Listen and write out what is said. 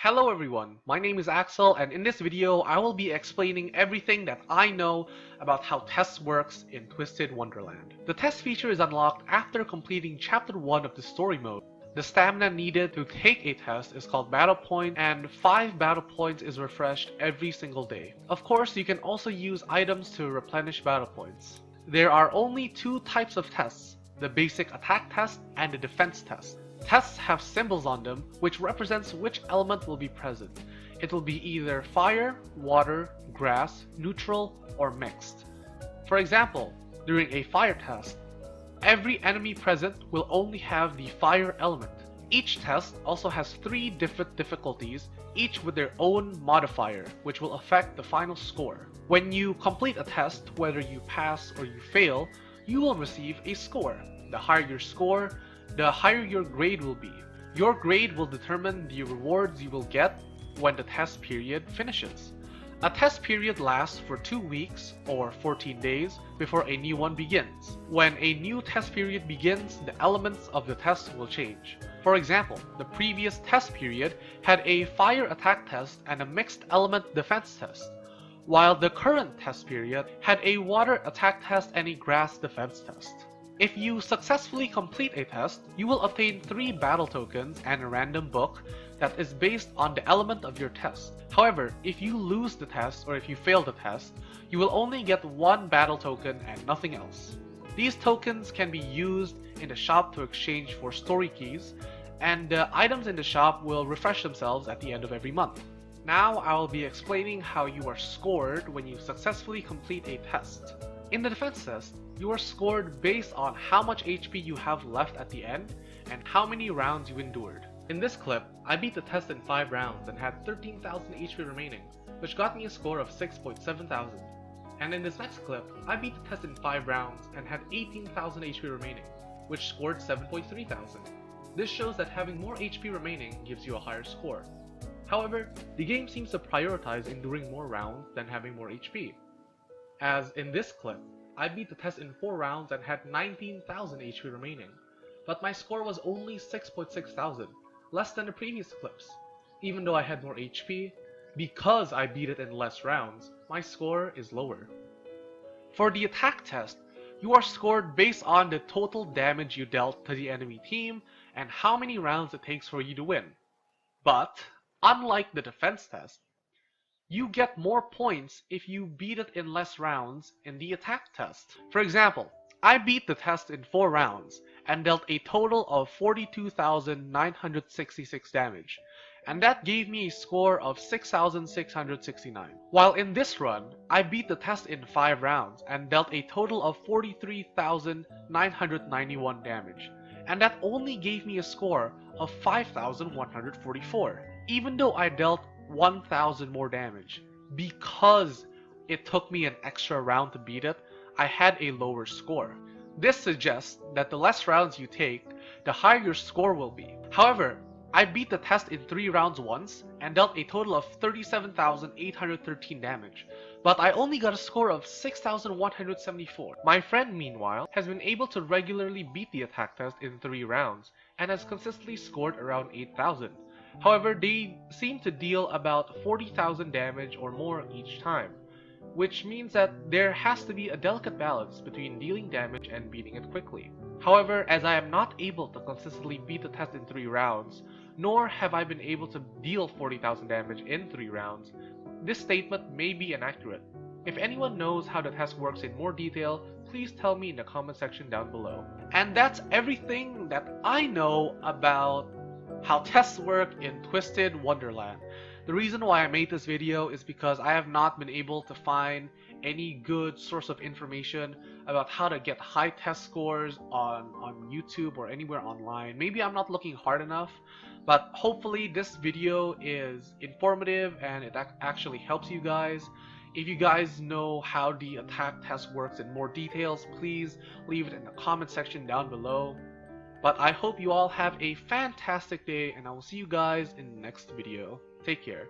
Hello everyone, my name is Axel, and in this video I will be explaining everything that I know about how tests works in Twisted Wonderland. The test feature is unlocked after completing chapter 1 of the story mode. The stamina needed to take a test is called battle point, and 5 battle points is refreshed every single day. Of course, you can also use items to replenish battle points. There are only 2 types of tests, the basic attack test and the defense test. Tests have symbols on them which represents which element will be present. It will be either fire, water, grass, neutral, or mixed. For example, during a fire test, every enemy present will only have the fire element. Each test also has 3 different difficulties, each with their own modifier, which will affect the final score. When you complete a test, whether you pass or you fail, you will receive a score. The higher your score, the higher your grade will be. Your grade will determine the rewards you will get when the test period finishes. A test period lasts for 2 weeks or 14 days before a new one begins. When a new test period begins, the elements of the test will change. For example, the previous test period had a fire attack test and a mixed element defense test, while the current test period had a water attack test and a grass defense test. If you successfully complete a test, you will obtain 3 battle tokens and a random book that is based on the element of your test. However, if you lose the test or if you fail the test, you will only get 1 battle token and nothing else. These tokens can be used in the shop to exchange for story keys, and the items in the shop will refresh themselves at the end of every month. Now I will be explaining how you are scored when you successfully complete a test. In the defense test, you are scored based on how much HP you have left at the end and how many rounds you endured. In this clip, I beat the test in 5 rounds and had 13,000 HP remaining, which got me a score of 6,700. And in this next clip, I beat the test in 5 rounds and had 18,000 HP remaining, which scored 7,300. This shows that having more HP remaining gives you a higher score. However, the game seems to prioritize enduring more rounds than having more HP. As in this clip, I beat the test in 4 rounds and had 19,000 HP remaining, but my score was only 6,600, less than the previous clips. Even though I had more HP, because I beat it in less rounds, my score is lower. For the attack test, you are scored based on the total damage you dealt to the enemy team and how many rounds it takes for you to win. But, unlike the defense test, you get more points if you beat it in less rounds in the attack test. For example, I beat the test in 4 rounds and dealt a total of 42,966 damage, and that gave me a score of 6,669. While in this run, I beat the test in 5 rounds and dealt a total of 43,991 damage, and that only gave me a score of 5,144. Even though I dealt 1,000 more damage, because it took me an extra round to beat it, I had a lower score. This suggests that the less rounds you take, the higher your score will be. However, I beat the test in 3 rounds once and dealt a total of 37,813 damage, but I only got a score of 6,174. My friend, meanwhile, has been able to regularly beat the attack test in 3 rounds and has consistently scored around 8,000. However, they seem to deal about 40,000 damage or more each time, which means that there has to be a delicate balance between dealing damage and beating it quickly. However, as I am not able to consistently beat the test in 3 rounds, nor have I been able to deal 40,000 damage in 3 rounds, this statement may be inaccurate. If anyone knows how the test works in more detail, please tell me in the comment section down below. And that's everything that I know about how tests work in Twisted Wonderland. The reason why I made this video is because I have not been able to find any good source of information about how to get high test scores on YouTube or anywhere online. Maybe I'm not looking hard enough, but hopefully this video is informative and it actually helps you guys. If you guys know how the attack test works in more details, please leave it in the comment section down below. But I hope you all have a fantastic day, and I will see you guys in the next video. Take care.